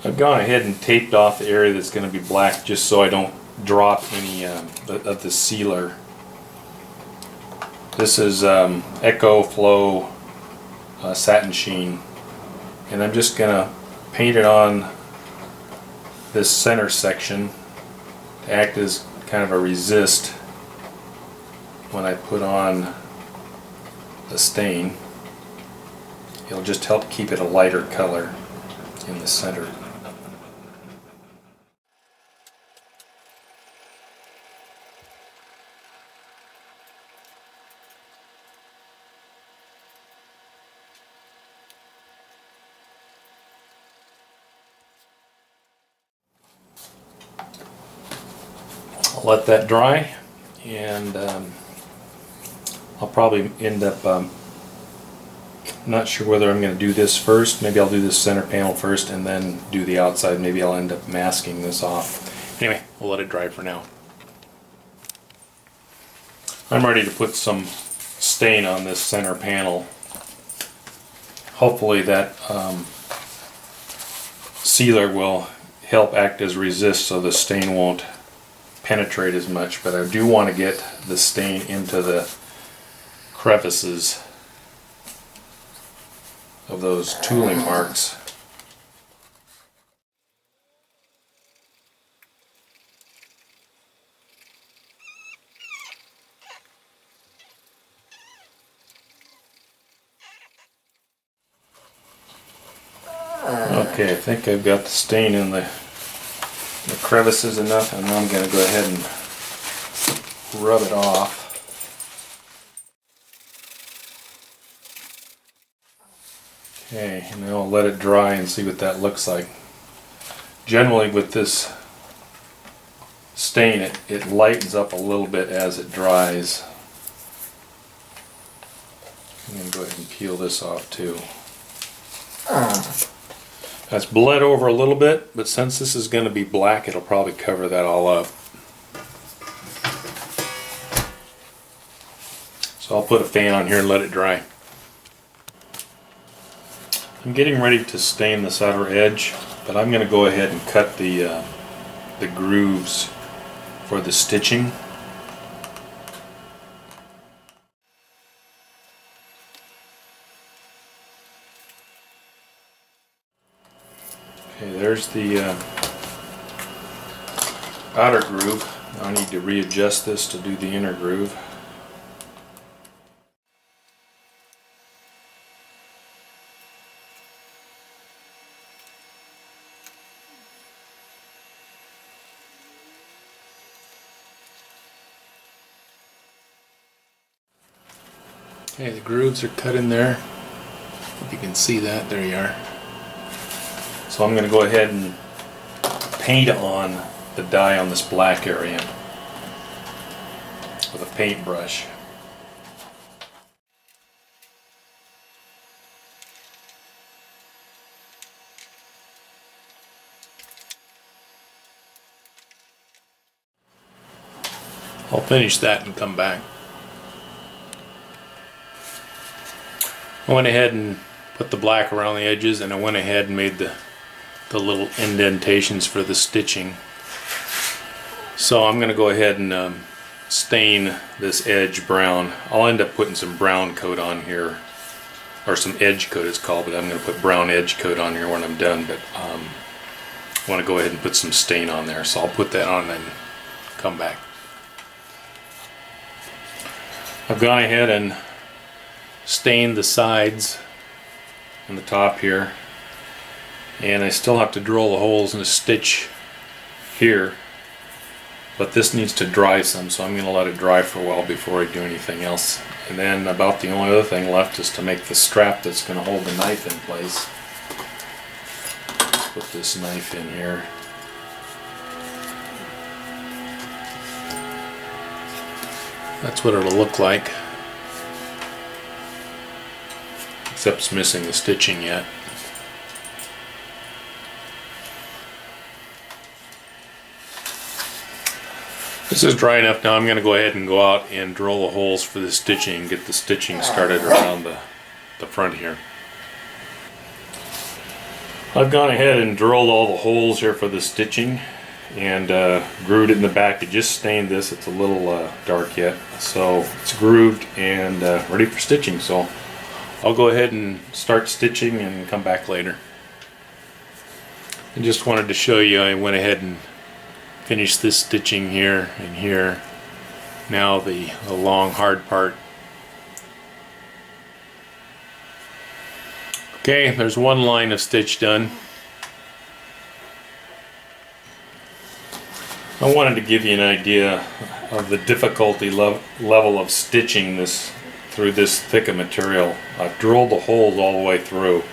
I've gone ahead and taped off the area that's going to be black just so I don't drop any of the sealer. This is Echo Flow satin sheen, and I'm just going to paint it on this center section to act as kind of a resist when I put on the stain. It'll just help keep it a lighter color in the center. I'll let that dry, and I'll probably end up not sure whether I'm going to do this first. Maybe I'll do this center panel first and then do the outside. Maybe I'll end up masking this off. Anyway, we'll let it dry for now. I'm ready to put some stain on this center panel. Hopefully that sealer will help act as resist so the stain won't penetrate as much, but I do want to get the stain into the crevices of those tooling marks. Okay, I think I've got the stain in the crevices enough, and now I'm going to go ahead and rub it off. Okay, and now I'll let it dry and see what that looks like. Generally with this stain, it lightens up a little bit as it dries. I'm going to go ahead and peel this off too. That's bled over a little bit, but since this is going to be black, it'll probably cover that all up. So I'll put a fan on here and let it dry. I'm getting ready to stain this outer edge, but I'm going to go ahead and cut the grooves for the stitching. Okay, there's the outer groove. Now I need to readjust this to do the inner groove. Okay, the grooves are cut in there. Hope you can see that. There you are. So I'm going to go ahead and paint on the dye on this black area with a paintbrush. I'll finish that and come back. I went ahead and put the black around the edges, and I went ahead and made the little indentations for the stitching. So I'm going to go ahead and stain this edge brown. I'll end up putting some brown coat on here, or some edge coat it's called, but I'm going to put brown edge coat on here when I'm done. But I want to go ahead and put some stain on there, so I'll put that on and come back. I've gone ahead and stained the sides and the top here, and I still have to drill the holes and stitch here, but this needs to dry some, so I'm going to let it dry for a while before I do anything else. And then about the only other thing left is to make the strap that's going to hold the knife in place. Let's put this knife in here. That's what it'll look like, except it's missing the stitching yet. This is dry enough now. I'm going to go ahead and go out and drill the holes for the stitching and get the stitching started around the front here. I've gone ahead and drilled all the holes here for the stitching and grooved it in the back. It just stained this. It's a little dark yet. So it's grooved and ready for stitching. So I'll go ahead and start stitching and come back later. I just wanted to show you I went ahead and finished this stitching here and here. Now the long hard part. Okay, there's one line of stitch done. I wanted to give you an idea of the difficulty level of stitching this through this thick of material. I've drilled the holes all the way through,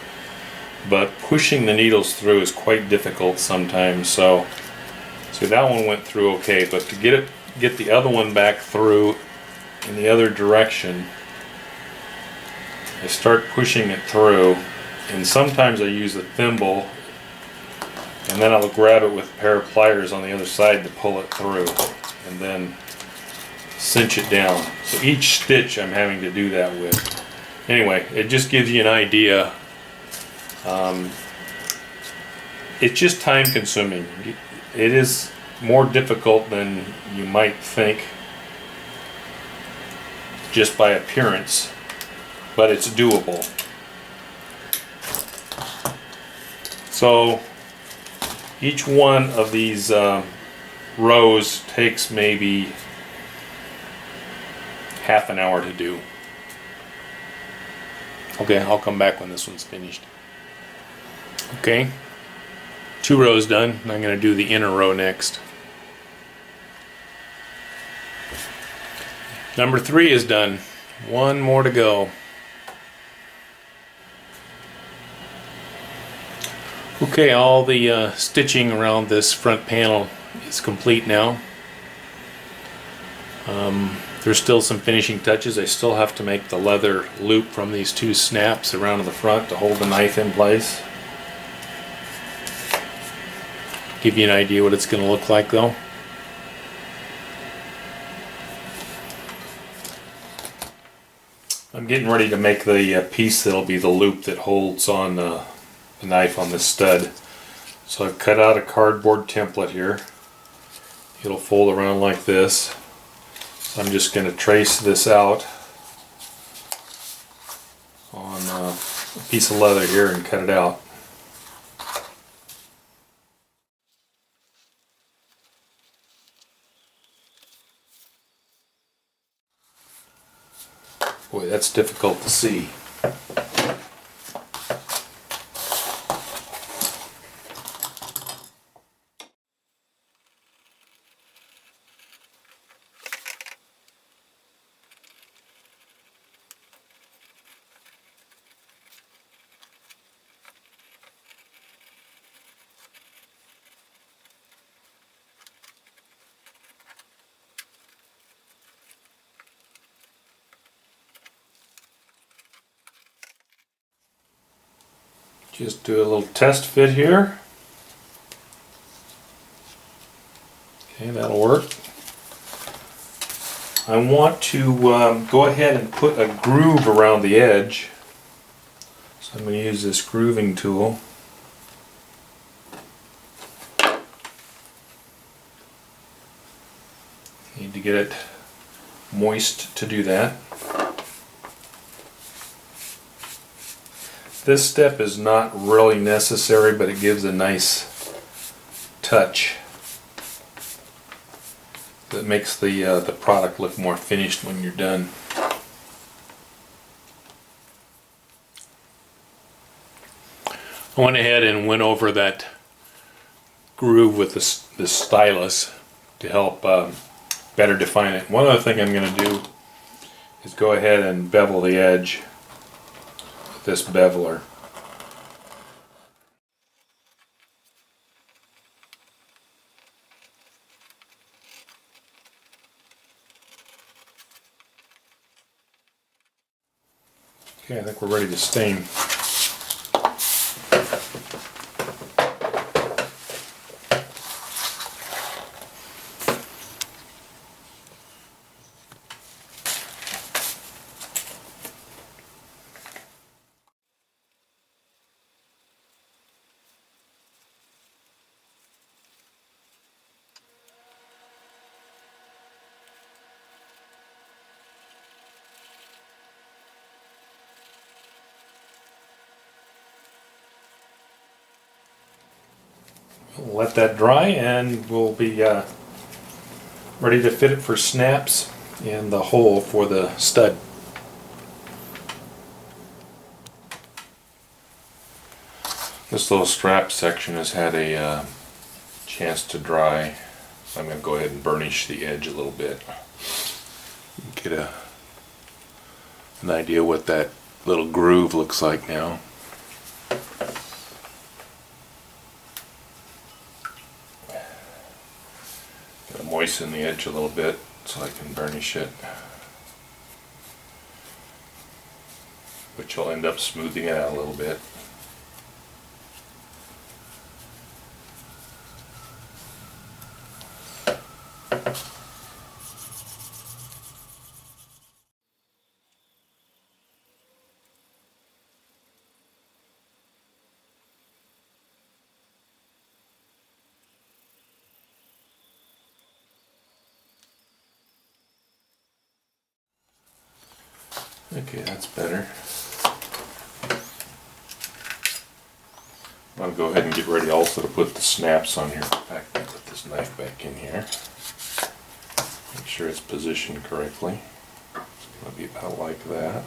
but pushing the needles through is quite difficult sometimes. So that one went through okay, but to get the other one back through in the other direction, I start pushing it through, and sometimes I use a thimble, and then I'll grab it with a pair of pliers on the other side to pull it through, and then cinch it down. So each stitch I'm having to do that with. Anyway, it just gives you an idea. It's just time consuming. It is more difficult than you might think just by appearance, but it's doable. So each one of these rows takes maybe half an hour to do. Okay, I'll come back when this one's finished. Okay, 2 rows done. I'm going to do the inner row next. Number 3 is done. 1 more to go. Okay, all the stitching around this front panel is complete now. There's still some finishing touches. I still have to make the leather loop from these 2 snaps around to the front to hold the knife in place. Give you an idea what it's going to look like though. I'm getting ready to make the piece that'll be the loop that holds on the knife on the stud. So I've cut out a cardboard template here. It'll fold around like this. So I'm just going to trace this out on a piece of leather here and cut it out. Boy, that's difficult to see. Just do a little test fit here. Okay, that'll work. I want to go ahead and put a groove around the edge. So I'm going to use this grooving tool. Need to get it moist to do that. This step is not really necessary, but it gives a nice touch that makes the product look more finished when you're done. I went ahead and went over that groove with this stylus to help better define it. One other thing I'm going to do is go ahead and bevel the edge with this beveler. Okay, I think we're ready to stain. let that dry, and we'll be ready to fit it for snaps and the hole for the stud. This little strap section has had a chance to dry, so I'm going to go ahead and burnish the edge a little bit. Get an idea what that little groove looks like now. Gotta moisten the edge a little bit so I can burnish it, which will end up smoothing it out a little bit. Okay, that's better. I'm going to go ahead and get ready also to put the snaps on here. In fact, I'll put this knife back in here. Make sure it's positioned correctly. It's going to be about like that.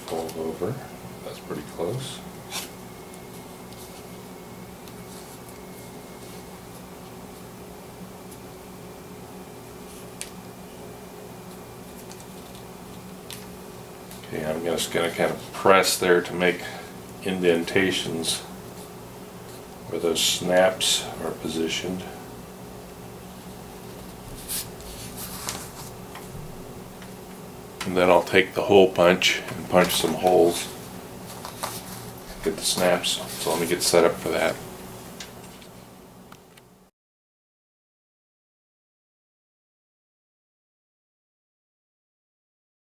Fold over. That's pretty close. Okay, I'm just going to kind of press there to make indentations where those snaps are positioned. And then I'll take the hole punch and punch some holes. Get the snaps. So let me get set up for that.